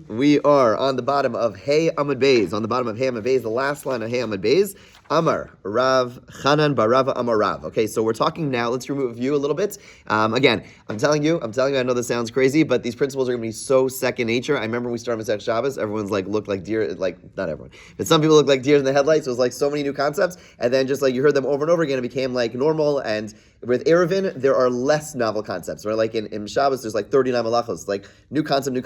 We are on the bottom of Hey Amud Beis. On the bottom of Hey Amud Beis, the last line of Hey Amud Beis. Amar Rav Chanan Barava Amar Rav. Okay, so we're talking now. Let's review a little bit. Again, I'm telling you. I know this sounds crazy, but these principles are going to be so second nature. I remember when we started Masech Shabbos, everyone's like looked like deer. Like not everyone, but some people look like deer in the headlights. It was like so many new concepts, and then just like you heard them over and over again, it became like normal. And with Eruvin, there are less novel concepts. Right, like in Shabbos, there's like 39 malachos, like new concept,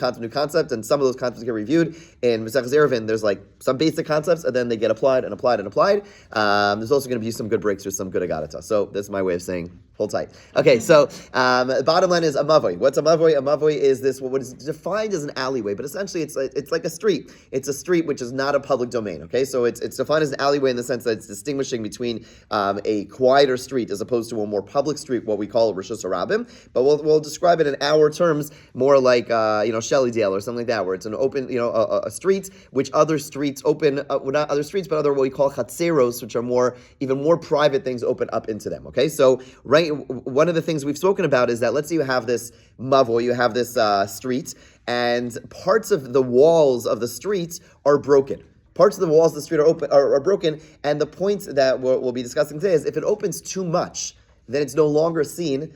and some of those concepts get reviewed. In Masech Eruvin, there's like some basic concepts, and then they get applied. There's also going to be some good breaks or some good agadata. So that's my way of saying hold tight. Okay, so bottom line is a mavoi. What's a mavoi? A mavoi is this what is defined as an alleyway, but essentially it's like a street. It's a street which is not a public domain. Okay, so it's defined as an alleyway in the sense that it's distinguishing between a quieter street as opposed to a more public street, what we call Rishus Harabim. But we'll describe it in our terms more like Shellydale or something like that, where it's an open a street which other streets open not other streets but other what we call chatzeros, which are even more private things open up into them. Okay, so one of the things we've spoken about is that let's say you have this mavo, you have this street, and parts of the walls of the street are broken. Parts of the walls of the street are broken, and the point that we'll be discussing today is if it opens too much, then it's no longer seen.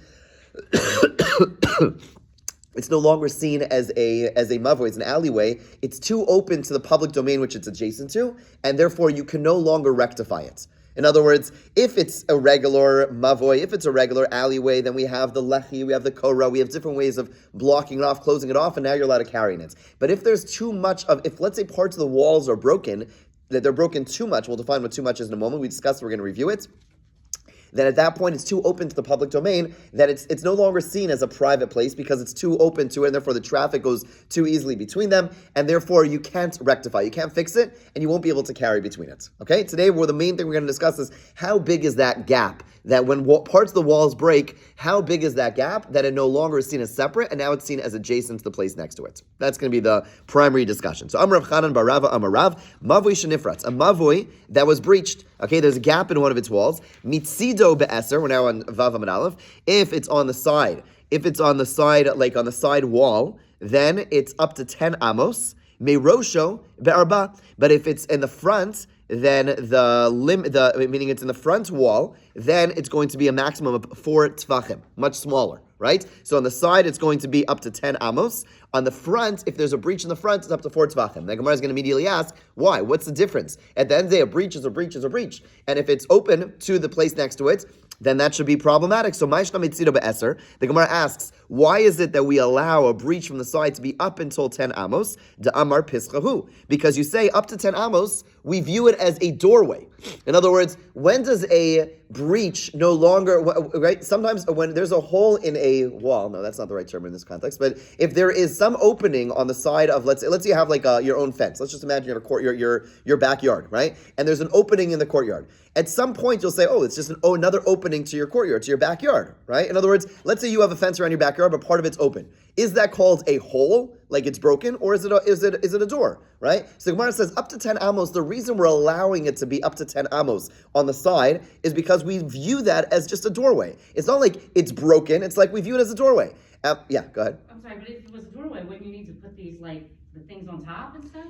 It's no longer seen as a mavoi, it's an alleyway. It's too open to the public domain which it's adjacent to, and therefore you can no longer rectify it. In other words, if it's a regular mavoi, if it's a regular alleyway, then we have the lechi, we have the korah, we have different ways of blocking it off, closing it off, and now you're allowed to carry in it. But if there's too much if let's say parts of the walls are broken, that they're broken too much, we'll define what too much is in a moment, we discussed, we're going to review it, then at that point it's too open to the public domain, that it's no longer seen as a private place because it's too open to it, and therefore the traffic goes too easily between them, and therefore you can't rectify, you can't fix it, and you won't be able to carry between it. Okay, today the main thing we're going to discuss is how big is that gap, that when parts of the walls break, how big is that gap that it no longer is seen as separate, and now it's seen as adjacent to the place next to it. That's going to be the primary discussion. So Amar Rav Chanan Barava Amar Rav, mavoi shenifratz, a mavoi that was breached. Okay, there's a gap in one of its walls. Mitzido be'eser, we're now on Vav Amud Aleph. If it's on the side, like on the side wall, then it's up to 10 amos. Meirosho be'arba. But if it's in the front, then meaning it's in the front wall, then it's going to be a maximum of 4 tvachim, much smaller, right? So on the side, it's going to be up to 10 amos. On the front, if there's a breach in the front, it's up to 4 tvachim. The Gemara is going to immediately ask, why? What's the difference? At the end of the day, a breach is a breach is a breach. And if it's open to the place next to it, then that should be problematic. So Ma'ishna Mitzido be'eser, the Gemara asks, why is it that we allow a breach from the side to be up until 10 amos? De Amar Pischahu. Because you say up to 10 amos, we view it as a doorway. In other words, when does a breach no longer, right? Sometimes when there's a hole in a wall, no, that's not the right term in this context, but if there is some opening on the side of, let's say you have like your own fence. Let's just imagine you have a your backyard, right? And there's an opening in the courtyard. At some point, you'll say, oh, it's just another opening to your courtyard, to your backyard, right? In other words, let's say you have a fence around your backyard, but part of it's open. Is that called a hole, like it's broken, or is it a door, right? So the Gemara says up to 10 amos. The reason we're allowing it to be up to 10 amos on the side is because we view that as just a doorway. It's not like it's broken. It's like we view it as a doorway. Yeah, go ahead. I'm sorry, but if it was a doorway, wouldn't you need to put these the things on top and stuff?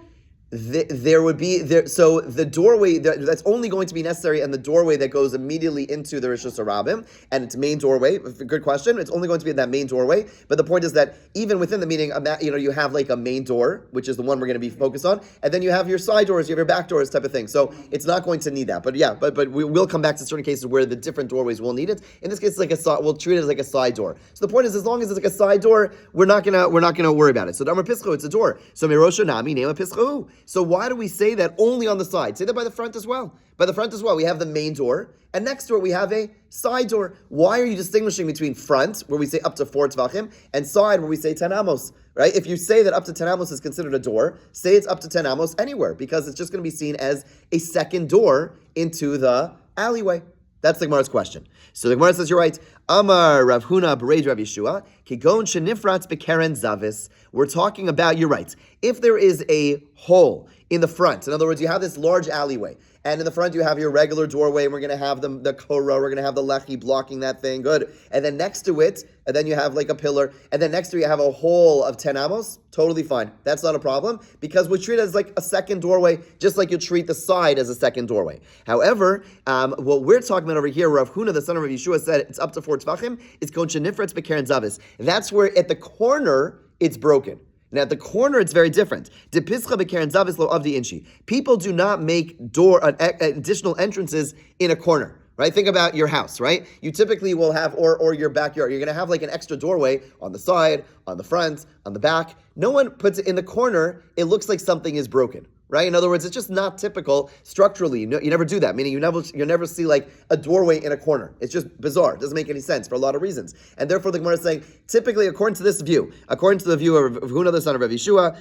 There would be so the doorway that's only going to be necessary, and the doorway that goes immediately into the Rishus Harabim and its main doorway. Good question. It's only going to be in that main doorway. But the point is that even within the meaning, you have like a main door, which is the one we're going to be focused on, and then you have your side doors, you have your back doors, type of thing. So it's not going to need that. But yeah, but we will come back to certain cases where the different doorways will need it. In this case, it's like we'll treat it as like a side door. So the point is, as long as it's like a side door, we're not gonna worry about it. So Damar Pischo, it's a door. So Mirosha Nami Nema Pischo. So why do we say that only on the side? Say that by the front as well. By the front as well, we have the main door, and next to it we have a side door. Why are you distinguishing between front, where we say up to 4 tvachim, and side, where we say 10 amos? Right? If you say that up to 10 amos is considered a door, say it's up to 10 amos anywhere, because it's just going to be seen as a second door into the alleyway. That's the Gemara's question. So the Gemara says, you're right. Amar Rav Huna Bereid Rav Yeshua, Kigon Shenifratz Bekeren Zavis. We're talking about, you're right, if there is a hole in the front, in other words, you have this large alleyway, and in the front you have your regular doorway, and we're going to have the korah, we're going to have the lechi blocking that thing, good. And then next to it, and then you have like a pillar, and then next to it you have a hole of 10 amos, totally fine. That's not a problem, because we treat it as like a second doorway, just like you treat the side as a second doorway. However, what we're talking about over here, Rav Huna, the son of Rav Yeshua, said it's up to 4 tvachim, it's kon shenifretz bekeren zavis. That's where at the corner, it's broken. Now, at the corner, it's very different. People do not make additional entrances in a corner, right? Think about your house, right? You typically will have, or your backyard, you're going to have like an extra doorway on the side, on the front, on the back. No one puts it in the corner. It looks like something is broken. Right? In other words, it's just not typical structurally. You never do that. Meaning you never see like a doorway in a corner. It's just bizarre. It doesn't make any sense for a lot of reasons. And therefore the Gemara is saying, typically according to this view, according to the view of Huna, the son of Rav Yeshua,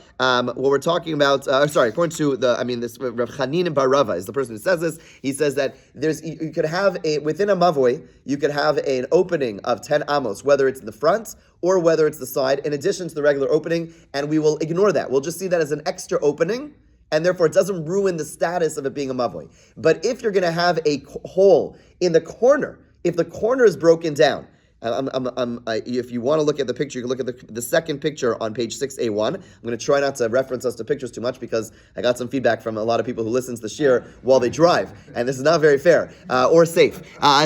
what we're talking about, according to this Rav Chanin Bar Rava is the person who says this. He says that you could have within a mavoi, you could have an opening of 10 amos, whether it's in the front or whether it's the side, in addition to the regular opening, and we will ignore that. We'll just see that as an extra opening, and therefore it doesn't ruin the status of it being a mavoi. But if you're going to have a hole in the corner, if the corner is broken down, if you want to look at the picture, you can look at the second picture on page 6A1. I'm going to try not to reference us to pictures too much because I got some feedback from a lot of people who listen to the shir while they drive, and this is not very fair or safe.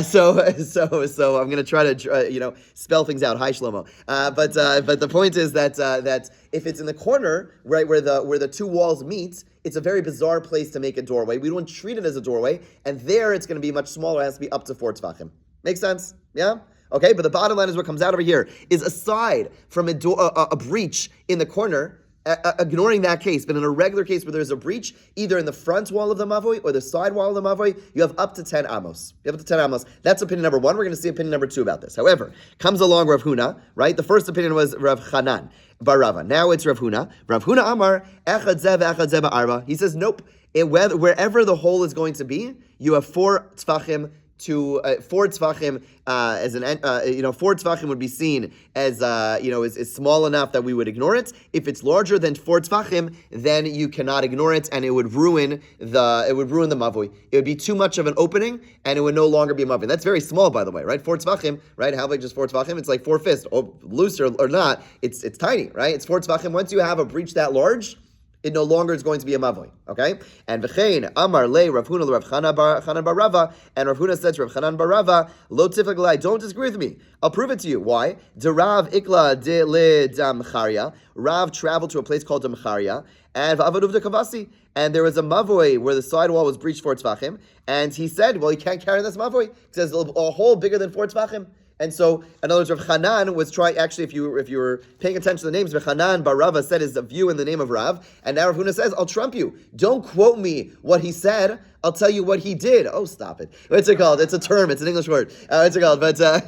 So I'm going to try to spell things out. Hi Shlomo. But the point is that if it's in the corner, right where the two walls meet, it's a very bizarre place to make a doorway. We don't treat it as a doorway, and there it's going to be much smaller. It has to be up to 4 tvachim. Make sense? Yeah. Okay, but the bottom line is what comes out over here is aside from a breach in the corner, ignoring that case, but in a regular case where there's a breach, either in the front wall of the mavoi or the side wall of the mavoi, you have up to 10 amos. You have up to 10 amos. That's opinion number 1. We're going to see opinion number 2 about this. However, comes along Rav Huna, right? The first opinion was Rav Chanan Bar Rava. Now it's Rav Huna. Rav Huna Amar, echad zeh ve'echad zeh ba'arba. He says, nope. Wherever the hole is going to be, you have 4 tvachim to 4 tvachim as 4 tvachim would be seen as is small enough that we would ignore it. If it's larger than 4 tvachim, then you cannot ignore it, and it would ruin the mavoi. It would be too much of an opening, and it would no longer be a mavoi. That's very small, by the way, right? 4 tvachim, right? How big just 4 tvachim? It's like 4 fists, or looser or not. It's tiny, right? It's 4 tvachim. Once you have a breach that large, it no longer is going to be a mavoi, okay? And v'chein amar le Rav Huna Rav Chanan bar Rava, and Rav Huna said to Rav Chanan bar Rava, lo tifak, don't disagree with me. I'll prove it to you. Why? De Rav ikla de le damcharia. Rav traveled to a place called damcharia, and v'avaduv de kavasi, and there was a mavoi where the side wall was breached 4 tvachim, and he said, well, you can't carry this mavoi. He says a hole bigger than 4 tvachim. And so, in other words, Rav Chanan was trying, actually, if you were paying attention to the names, Rav Chanan bar Rava said his view in the name of Rav, and now Rav Huna says, I'll trump you. Don't quote me what he said, I'll tell you what he did. Oh, stop it. What's it called? It's a term, it's an English word. What's it called? But the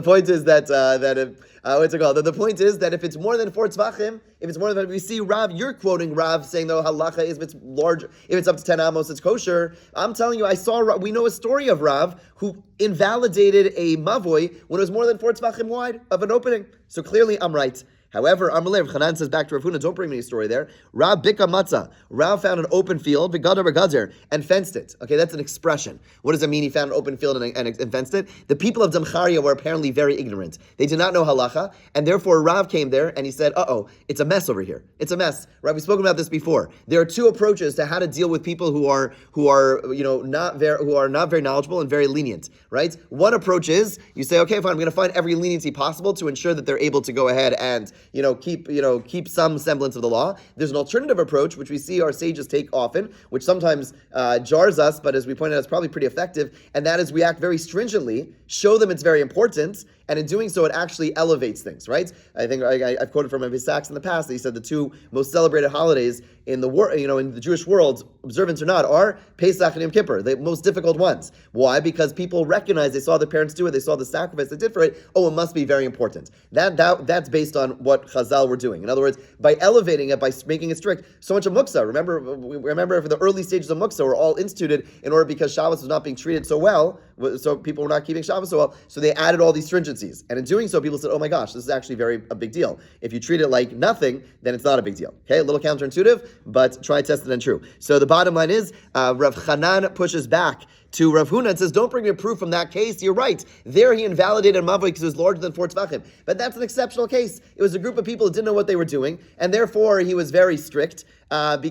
point is that the point is that if it's more than 4 tvachim, if it's more than, we see Rav, you're quoting Rav saying the halacha is if it's large, if it's up to 10 amos, it's kosher. I'm telling you, we know a story of Rav who invalidated a mavoi when it was more than 4 tvachim wide of an opening. So clearly I'm right. However, Amalei, Chanan says back to Rav Huna, don't bring me a story there. Rav bika matzah. Rav found an open field, begadar begazer, and fenced it. Okay, that's an expression. What does it mean he found an open field and fenced it? The people of Damcharia were apparently very ignorant. They did not know halacha, and therefore Rav came there and he said, it's a mess over here. It's a mess. Rav, we've spoken about this before. There are 2 approaches to how to deal with people who are not very knowledgeable and very lenient, right? One approach is you say, okay, fine, I'm going to find every leniency possible to ensure that they're able to go ahead and keep some semblance of the law. There's an alternative approach, which we see our sages take often, which sometimes jars us, but as we pointed out, it's probably pretty effective, and that is we act very stringently, show them it's very important, and in doing so, it actually elevates things, right? I think I've quoted from Rabbi Sachs in the past that he said the two most celebrated holidays in the world, in the Jewish world, observance or not, are Pesach and Yom Kippur, the most difficult ones. Why? Because people recognize, they saw their parents do it, they saw the sacrifice they did for it. Oh, it must be very important. That's based on what Chazal were doing. In other words, by elevating it, by making it strict, so much of Muktzah. Remember, for the early stages of Muktzah were all instituted in order because Shabbos was not being treated so well, so people were not keeping Shabbos so well. So they added all these stringencies, and in doing so, people said, "Oh my gosh, this is actually a big deal." If you treat it like nothing, then it's not a big deal. Okay, a little counterintuitive, but try tested and true. So the bottom line is, Rav Chanan pushes back to Rav Huna and says, don't bring me a proof from that case. You're right. There he invalidated Mavoi because it was larger than 4 tvachim. But that's an exceptional case. It was a group of people that didn't know what they were doing, and therefore he was very strict. But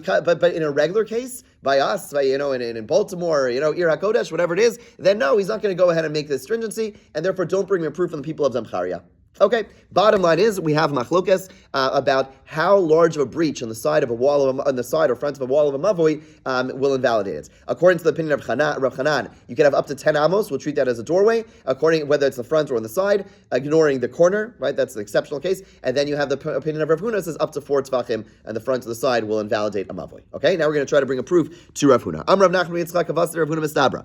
in a regular case, by us, in Baltimore, Ir HaKodesh, whatever it is, then no, he's not going to go ahead and make this stringency, and therefore don't bring me a proof from the people of Zamcharia. Okay, bottom line is we have machlokes about how large of a breach on the side of a wall on the side or front of a wall of a mavoi will invalidate it. According to the opinion of Rav Chanan, you can have up to 10 amos. We'll treat that as a doorway, according whether it's the front or on the side, ignoring the corner. Right, that's the exceptional case. And then you have the opinion of Rav Huna says up to 4 tvachim, and the front or the side will invalidate a mavoi. Okay, now we're going to try to bring a proof to Rav Huna. Rav Nachman Yitzchak Avasar Rav Huna Mistabra.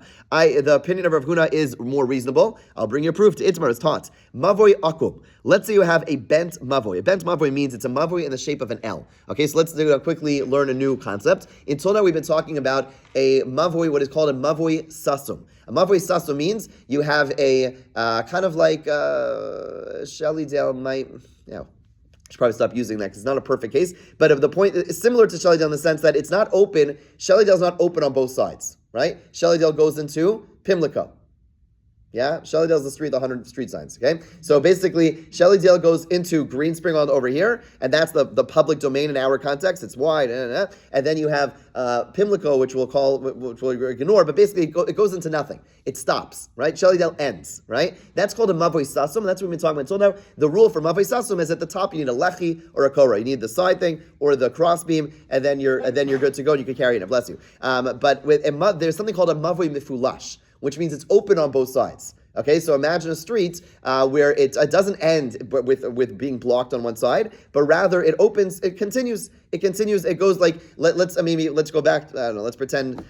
The opinion of Rav Huna is more reasonable. I'll bring you a proof to Itmar is taught. Mavoi akum. Let's say you have a bent mavoi. A bent mavoi means it's a mavoi in the shape of an L. Okay, so let's quickly learn a new concept. Until now, we've been talking about a mavoi, what is called a mavoi sasum. A mavoi sasum means you have a kind of like Shelley Dale might, I should probably stop using that because it's not a perfect case. But the point is similar to Shelley Dale in the sense that it's not open. Shelley Dale's not open on both sides, right? Shelley Dale goes into Pimlico. Yeah, Shelley Dale's the street, the 100 street signs, okay? So basically, Shelley Dale goes into Green Spring on over here, and that's the public domain in our context. It's wide, and then you have Pimlico, which we'll ignore, but basically it goes into nothing. It stops, right? Shelley Dale ends, right? That's called a Mavoi Sasum. That's what we've been talking about until now. The rule for Mavoi Sasum is at the top you need a lechi or a korah. You need the side thing or the crossbeam, and then you're good to go, and you can carry it. Bless you. But there's something called a Mavoi Mifulash, which means it's open on both sides. Okay, so imagine a street where it doesn't end with being blocked on one side, but rather it opens, it continues, it goes like, let's go back, I don't know, let's pretend,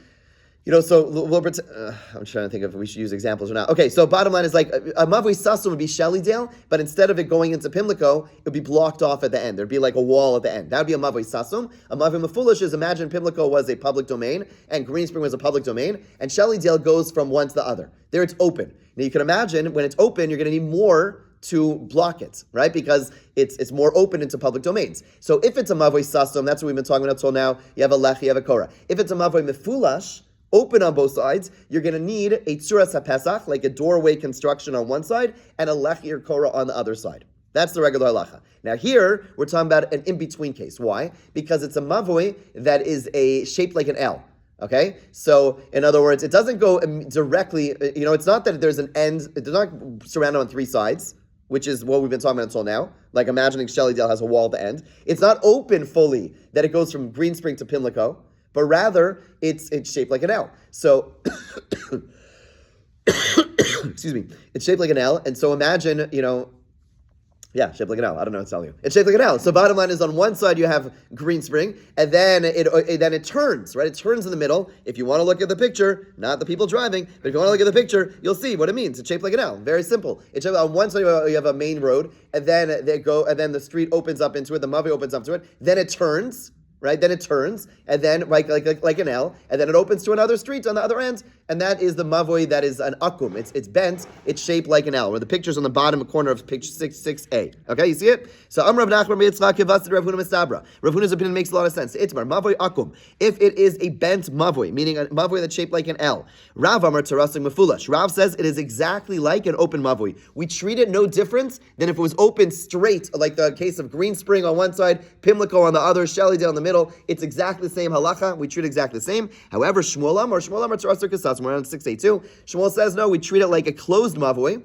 so we'll pretend, I'm trying to think if we should use examples or not. Okay, so bottom line is like, a Mavoi Sasum would be Shelley Dale, but instead of it going into Pimlico, it would be blocked off at the end. There'd be like a wall at the end. That would be a Mavoi Sasum. A Mavoi Mefulish is, imagine Pimlico was a public domain, and Green Spring was a public domain, and Shelley Dale goes from one to the other. There it's open. Now you can imagine, when it's open, you're going to need more to block it, right? Because it's more open into public domains. So if it's a Mavoi Sasum, that's what we've been talking about until now, you have a Lech, you have a Korah. If it's a Mavoi Mefulash, open on both sides, you're going to need a Tzuras HaPesach, like a doorway construction on one side, and a Lechi or Korah on the other side. That's the regular halacha. Now here, we're talking about an in-between case. Why? Because it's a Mavoi that is shaped like an L. Okay? So, in other words, it doesn't go directly, it's not that there's an end, it's not surrounded on 3 sides, which is what we've been talking about until now. Like imagining Shelley Dale has a wall at the end. It's not open fully, that it goes from Green Spring to Pimlico, but rather it's shaped like an L. So, excuse me, it's shaped like an L, and so imagine, shaped like an L. I don't know what to tell you. It's shaped like an L. So bottom line is on one side you have Green Spring, and then it turns, right? It turns in the middle. If you want to look at the picture, not the people driving, but if you want to look at the picture, you'll see what it means. It's shaped like an L. Very simple. It's shaped, on one side you have a main road, and then the street opens up into it, the Mavi opens up to it, then it turns. Right, then it turns, and then like an L, and then it opens to another street on the other end, and that is the mavoi that is an akum. It's bent, it's shaped like an L. Where the picture's on the bottom corner of page 6a. Okay, you see it? So Rav Nachman Yitzchak Kivasted Rav Huna Mistabra. Rav Huna's opinion makes a lot of sense. Itmar mavoi akum. If it is a bent mavoi, meaning a mavoi that's shaped like an L, Rav Amar Tarasing Mefulash. Rav says it is exactly like an open mavoi. We treat it no different than if it was open straight, like the case of Green Spring on one side, Pimlico on the other, Shelley Dale in the middle. It's exactly the same halacha. We treat it exactly the same. However, Shmuel Amar Tzarasar Kasas, we're on 682. Shmuel says no, we treat it like a closed mavoi.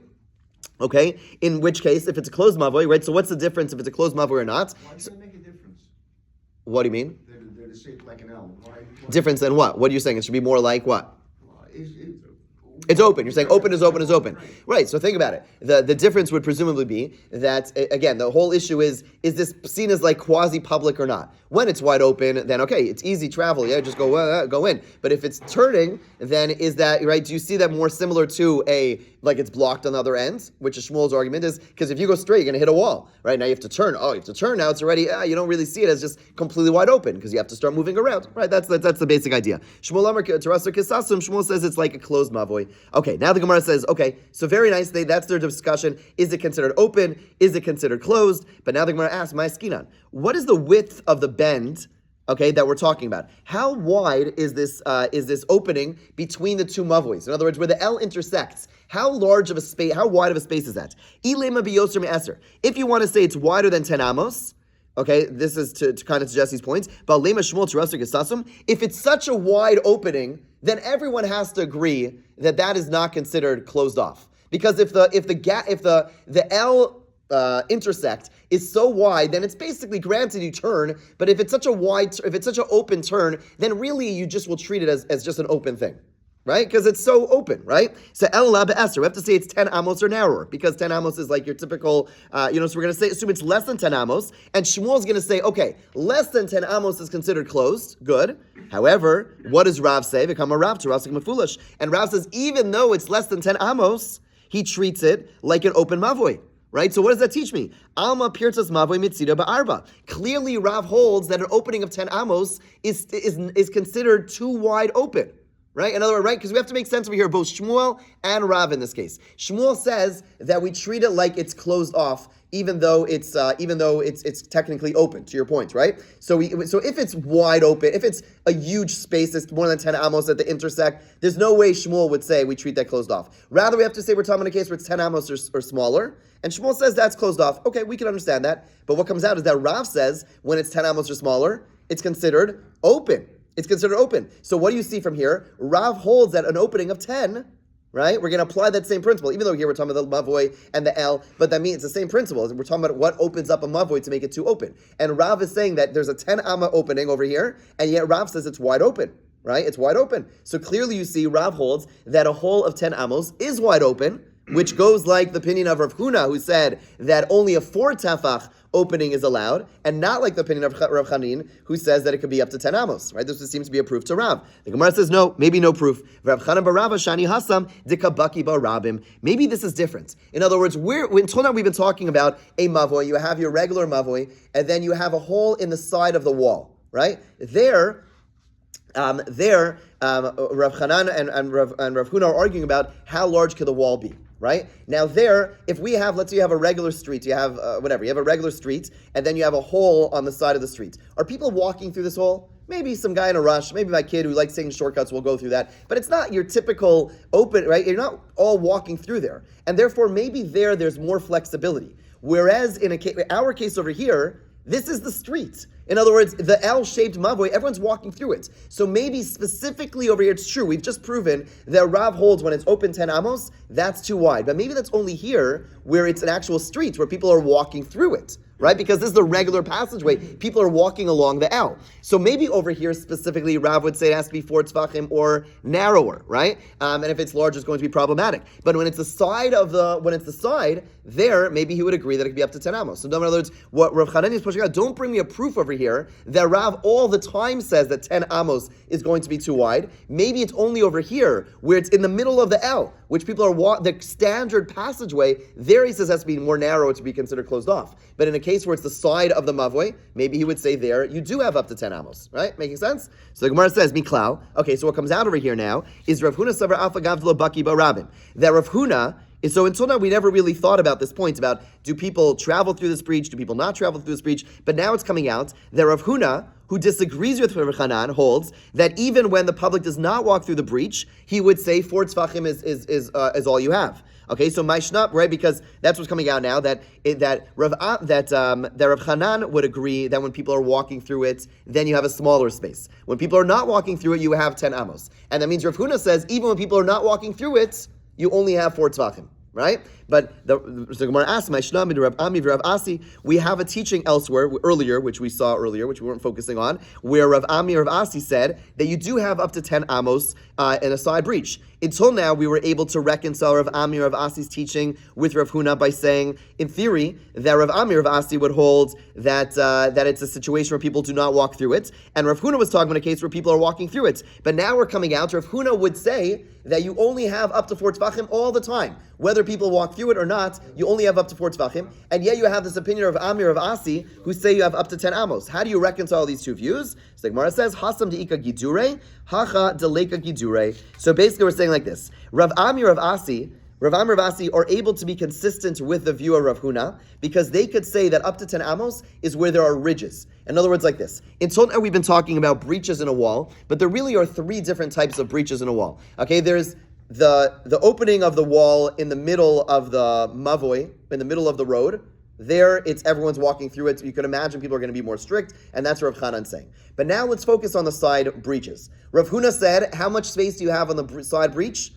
Okay, in which case, if it's a closed mavoi, right? So what's the difference if it's a closed mavoi or not? Why does it make a difference? What do you mean? They're shaped like an L. Difference in what? What are you saying? It should be more like what? It's open. You're saying open is open is open. Right, so think about it. The difference would presumably be that, again, the whole issue is this seen as like quasi-public or not? When it's wide open, then okay, it's easy travel, yeah, just go in. But if it's turning, then is that, right, do you see that more similar to like it's blocked on the other end, which is Shmuel's argument is, because if you go straight, you're going to hit a wall, right? Now you have to turn. Oh, you have to turn now, it's already, you don't really see it as just completely wide open, because you have to start moving around, right? That's the basic idea. Shmuel Amar Terasser Kisasum, Shmuel says it's like a closed mavoi. Okay, now the Gemara says, okay, so very nice, that's their discussion. Is it considered open? Is it considered closed? But now the Gemara asks, my skinan, what is the width of the bend, okay, that we're talking about? How wide is this opening between the two mavois? In other words, where the L intersects, how wide of a space is that? Ilema biyoser me'eser. If you want to say it's wider than 10 amos, okay, this is to kind of suggest these points. But lema Shmuel terasser gesasum. If it's such a wide opening, then everyone has to agree that is not considered closed off. Because if the L intersect is so wide, then it's basically granted you turn. But if it's such an open turn, then really you just will treat it as just an open thing. Right? Because it's so open, right? So El La Be'eser, we have to say it's 10 amos or narrower, because 10 amos is like your typical, so we're going to assume it's less than 10 amos, and Shmuel's going to say, okay, less than 10 amos is considered closed, good. However, what does Rav say? Become a Rav, Terasik Mefulish. And Rav says, even though it's less than 10 amos, he treats it like an open mavoi. Right? So what does that teach me? Alma pirtas mavoi mitzida ba'arba. Clearly, Rav holds that an opening of 10 amos is considered too wide open. Right? In other words, right? Because we have to make sense over here, both Shmuel and Rav in this case. Shmuel says that we treat it like it's closed off, even though it's technically open. To your point, right? So if it's wide open, if it's a huge space that's more than 10 amos at the intersect, there's no way Shmuel would say we treat that closed off. Rather, we have to say we're talking about a case where it's 10 amos or smaller, and Shmuel says that's closed off. Okay, we can understand that. But what comes out is that Rav says when it's 10 amos or smaller, it's considered open. It's considered open. So what do you see from here? Rav holds that an opening of 10, right? We're going to apply that same principle, even though here we're talking about the mavoi and the L, but that means it's the same principle. We're talking about what opens up a mavoi to make it too open. And Rav is saying that there's a 10 amma opening over here, and yet Rav says it's wide open, right? It's wide open. So clearly you see Rav holds that a hole of 10 amos is wide open, which goes like the opinion of Rav Huna, who said that only a 4 tefach opening is allowed, and not like the opinion of Rav Chanin, who says that it could be up to 10 amos, right? This seems to be a proof to Rav. The Gemara says, no, maybe no proof. Rav Chanan barava shani hasam dikabaki barabim. Maybe this is different. In other words, until now we've been talking about a mavoi. You have your regular mavoi, and then you have a hole in the side of the wall, right? There, Rav Chanan and Rav Huna are arguing about how large could the wall be. Right? Now there, if we have, let's say you have a regular street, you have you have a regular street, and then you have a hole on the side of the street. Are people walking through this hole? Maybe some guy in a rush, maybe my kid who likes taking shortcuts will go through that, but it's not your typical open, right? You're not all walking through there. And therefore, maybe there's more flexibility. Whereas in our case over here, this is the street. In other words, the L-shaped mavoi, everyone's walking through it. So maybe specifically over here, it's true. We've just proven that Rav holds when it's open 10 amos, that's too wide. But maybe that's only here where it's an actual street where people are walking through it. Right? Because this is the regular passageway. People are walking along the L. So maybe over here specifically, Rav would say it has to be 4 tzvachim or narrower, right? And if it's larger, it's going to be problematic. But when it's the side, there, maybe he would agree that it could be up to 10 amos. So in other words, what Rav Chanani is pushing out, don't bring me a proof over here that Rav all the time says that 10 amos is going to be too wide. Maybe it's only over here where it's in the middle of the L, which people are the standard passageway. There he says has to be more narrow to be considered closed off. But in a case where it's the side of the mavoi, maybe he would say there you do have up to 10 amos, right? Making sense? So the Gemara says, Miklau. Okay, so what comes out over here now is Rav Huna Savar Alpha Gavdlo Baki Barabim. That Rav Huna is, so until now we never really thought about this point about do people travel through this breach, do people not travel through this breach, but now it's coming out that Rav Huna, who disagrees with Rav Chanan, holds that even when the public does not walk through the breach, he would say 4 tzvachim is all you have. Okay, so Maishnab, right? Because that's what's coming out now that Rav Chanan would agree that when people are walking through it, then you have a smaller space. When people are not walking through it, you have 10 amos, and that means Rav Huna says even when people are not walking through it, you only have 4 tzvachim. right? But the Gemara asks, "Ma'ishnami Rav Ami Rav Asi." We have a teaching elsewhere earlier, which we saw earlier, which we weren't focusing on, where Rav Ami Rav Asi said that you do have up to 10 amos in a side breach. Until now, we were able to reconcile Rav Ami Rav Asi's teaching with Rav Huna by saying, in theory, that Rav Ami Rav Asi would hold that that it's a situation where people do not walk through it, and Rav Huna was talking about a case where people are walking through it. But now we're coming out. Rav Huna would say that you only have up to 4 tefachim all the time. Whether people walk through it or not, you only have up to 4 tefachim. And yet you have this opinion of Amir of Asi, who say you have up to 10 amos. How do you reconcile these two views? So the Gemara says, Hasam de'ika gidure, hacha deleka gidure. So basically we're saying like this. Rav Amir of Asi are able to be consistent with the view of Rav Huna because they could say that up to 10 amos is where there are ridges. In other words, like this. Until now, we've been talking about breaches in a wall, but there really are 3 different types of breaches in a wall. Okay, there's the opening of the wall in the middle of the mavoi, in the middle of the road. There, it's everyone's walking through it. You can imagine people are going to be more strict, and that's what Rav Chanan saying. But now let's focus on the side breaches. Rav Huna said, how much space do you have on the side breach?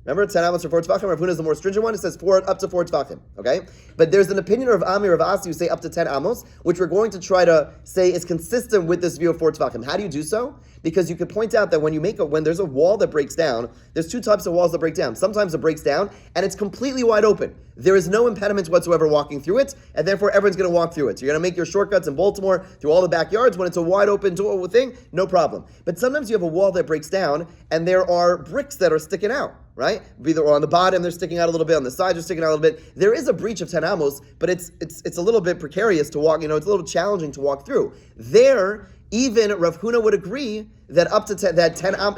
Remember, 10 amos for 4 tefachim. Rav Huna is the more stringent one. It says up to 4 tefachim. Okay, but there's an opinion of Amir of Asi who say up to 10 amos, which we're going to try to say is consistent with this view of 4 tefachim. How do you do so? Because you could point out that when there's a wall that breaks down, there's 2 types of walls that break down. Sometimes it breaks down and it's completely wide open. There is no impediment whatsoever walking through it, and therefore everyone's going to walk through it. So you're going to make your shortcuts in Baltimore through all the backyards. When it's a wide open thing, no problem. But sometimes you have a wall that breaks down and there are bricks that are sticking out. Right? Either on the bottom they're sticking out a little bit, on the sides they're sticking out a little bit. There is a breach of 10 amos, but it's a little bit precarious to walk. It's a little challenging to walk through. There, even Rav Huna would agree that up to 10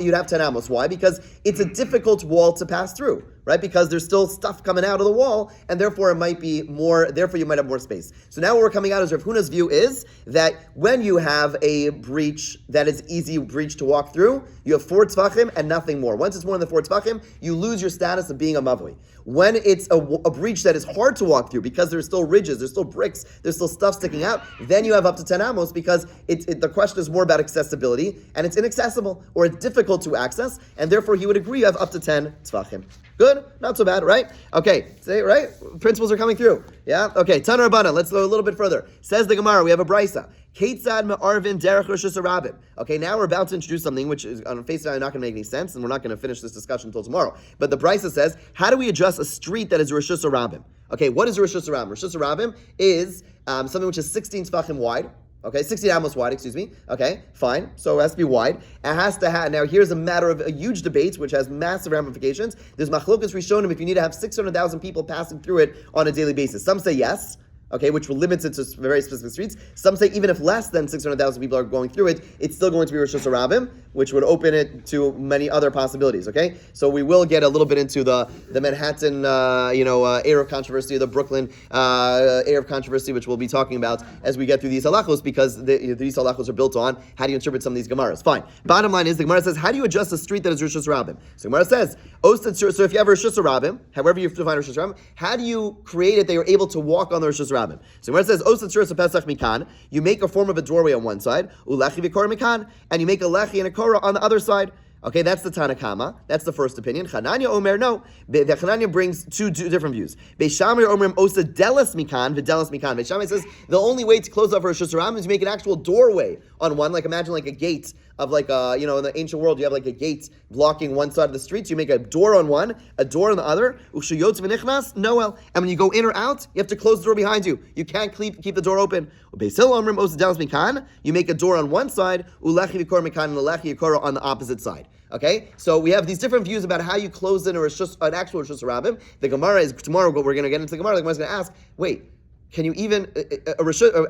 you'd have 10 amos. Why? Because it's a difficult wall to pass through, right? Because there's still stuff coming out of the wall, and therefore it might be more. Therefore, you might have more space. So now what we're coming out as Rav Huna's view is that when you have a breach that is easy breach to walk through, you have 4 tefachim and nothing more. Once it's more than the 4 tefachim, you lose your status of being a mavui. When it's a breach that is hard to walk through because there's still ridges, there's still bricks, there's still stuff sticking out, then you have up to 10 amos because the question is more about accessibility, and it's inaccessible or it's difficult to access, and therefore he would agree you have up to 10 tefachim. Good? Not so bad, right? Okay, say right? Principles are coming through. Yeah? Okay, Tana Rabbana, let's go a little bit further. Says the Gemara, we have a brisa. Ketzad me'arvin derech reshus harabim. Okay, now we're about to introduce something which is on face value not going to make any sense, and we're not going to finish this discussion until tomorrow. But the brisa says, how do we adjust a street that is reshus harabim? Okay, what is reshus harabim? Reshus harabim is something which is 16 tefachim wide. Okay, 16 amos wide, excuse me. Okay, fine. So it has to be wide. It has to have, now here's a matter of a huge debate, which has massive ramifications. There's machlokas rishonim if you need to have 600,000 people passing through it on a daily basis. Some say yes. Okay, which will limit it to very specific streets. Some say even if less than 600,000 people are going through it, it's still going to be Reshus Harabim, which would open it to many other possibilities. Okay, so we will get a little bit into the Manhattan, Eruv controversy, the Brooklyn Eruv controversy, which we'll be talking about as we get through these halachos, because these halachos are built on how do you interpret some of these gemaras. Fine. Bottom line is the Gemara says, how do you adjust a street that is Reshus Harabim? So the Gemara says, so if you have Reshus Harabim, however you define Reshus Harabim, how do you create it that you're able to walk on the Reshus Harabim? So when it says Osat Shuras Pesach Mikan, you make a form of a doorway on one side, Ulechi v'Korah Mikan, and you make a lechi and a korah on the other side. Okay, that's the Tanakama. That's the first opinion. Chananya Omer, no. The Chananya brings two different views. Beishamir Omerim Osa Delas Mikan, Videlas Mikan. Beishamir says the only way to close off Rosh Hashanah is to make an actual doorway on one. Like imagine like a gate of like in the ancient world you have like a gate blocking one side of the street. So you make a door on one, a door on the other. Ushayotz v'nichnas Noel. And when you go in or out, you have to close the door behind you. You can't keep the door open. Beisil Omerim Osa Delas Mikan. You make a door on one side. Ulechi v'Korah Mikan and Ulechi v'Korah on the opposite side. Okay, so we have these different views about how you close in an actual Reshus Harabim. The Gemara is tomorrow. We're going to get into the Gemara. The Gemara is going to ask, wait, can you even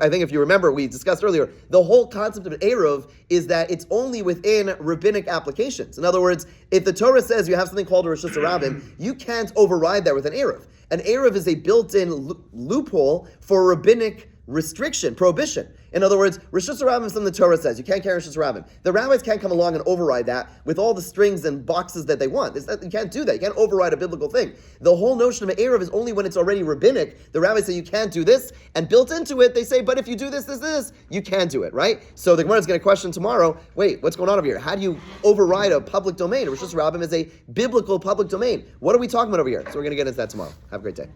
I think if you remember, we discussed earlier, the whole concept of an Eruv is that it's only within rabbinic applications. In other words, if the Torah says you have something called a Reshus Harabim, you can't override that with an Eruv. An Eruv is a built-in loophole for rabbinic restriction, prohibition. In other words, Rishus Rabbim is something the Torah says. You can't carry Rishus Rabbim. The rabbis can't come along and override that with all the strings and boxes that they want. You can't do that. You can't override a biblical thing. The whole notion of Eruv is only when it's already rabbinic. The rabbis say you can't do this, and built into it, they say, but if you do this, you can do it, right? So the Gemara is going to question tomorrow, wait, what's going on over here? How do you override a public domain? Rishus Rabbim is a biblical public domain. What are we talking about over here? So we're going to get into that tomorrow. Have a great day.